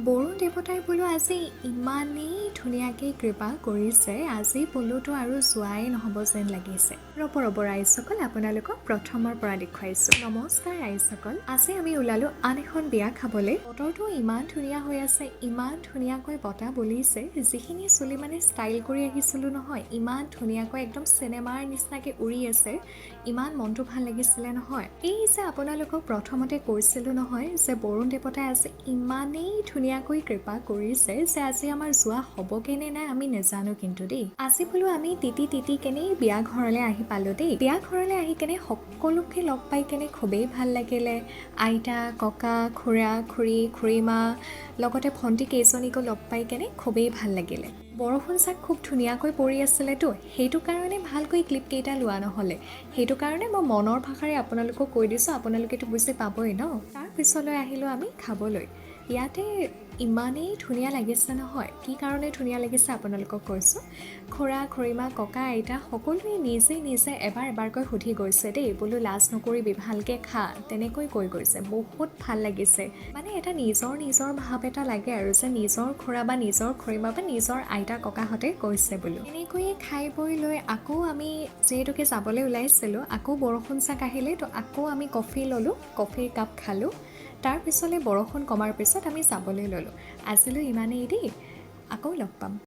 বৰুণ দেৱতাই বোলো আজি ইমানেই ধুনীয়াকৈ কৃপা কৰিছে, আজি বোলোতো আৰু যোৱাই নহ'ব যেন লাগিছে। ৰ'ব ৰাইজসকল, আপোনালোকক প্ৰথমৰ পৰা দেখুৱাইছোঁ। নমস্কাৰ ৰাইজসকল, আজি আমি ওলালোঁ আন এখন বিয়া খাবলৈ। বতৰটো ইমান ধুনীয়া হৈ আছে, ইমান ধুনীয়াকৈ বতাহ বলিছে, যিখিনি চুলি মানে ষ্টাইল কৰি আহিছিলোঁ নহয়, ইমান ধুনীয়াকৈ একদম চিনেমাৰ নিচিনাকৈ উৰি আছে, ইমান মনটো ভাল লাগিছিলে নহয়। এই যে আপোনালোকক প্ৰথমতে কৈছিলোঁ নহয় যে বৰুণ দেৱতাই আজি ইমানেই ধুনীয়াকৈ কৃপা কৰিছে যে আজি আমাৰ যোৱা হ'বগে নে নাই আমি নাজানো কিন্তু দেই। আজি বোলো আমি তিতি কেনে বিয়া ঘৰলৈ আহি পালোঁ দেই। বিয়া ঘৰলৈ আহি কেনে সকলোকে লগ পাই কেনে খুবেই ভাল লাগিলে। আইতা, ককা, খুৰা, খুৰীমা লগতে ভণ্টি কেইজনীকো লগ পাই কেনে খুবেই ভাল লাগিলে। বৰষুণ চাক খুব ধুনীয়াকৈ পৰি আছিলেতো, সেইটো কাৰণে ভালকৈ ক্লিপকেইটা লোৱা নহ'লে। সেইটো কাৰণে মই মনৰ ভাষাৰে আপোনালোকক কৈ দিছোঁ, আপোনালোকেতো বুজি পাবই ন। তাৰ পিছলৈ আহিলোঁ আমি খাবলৈ। ইয়াতে ইমানেই ধুনীয়া লাগিছে নহয়, কি কাৰণে ধুনীয়া লাগিছে আপোনালোকক কৈছোঁ। খুৰা, খুৰীমা, ককা, আইতা সকলোৱে নিজে এবাৰকৈ সুধি গৈছে দেই, বোলো লাজ নকৰিবি, ভালকৈ খা, তেনেকৈ কৈ গৈছে। বহুত ভাল লাগিছে, মানে এটা নিজৰ ভাৱ এটা লাগে আৰু যে নিজৰ খুৰা বা নিজৰ খুৰীমা বা নিজৰ আইতা ককাহঁতে কৈছে বোলো। এনেকৈয়ে খাই বৈ লৈ আকৌ আমি যিহেতুকে যাবলৈ ওলাইছিলোঁ, আকৌ বৰষুণ চাক আহিলে, তো আকৌ আমি কফি ল'লোঁ, কফিৰ কাপ খালোঁ। তাৰ পিছলৈ বৰষুণ কমাৰ পিছত আমি যাবলৈ ল'লোঁ। আজিলৈ ইমানেই দেই, আকৌ লগ পাম।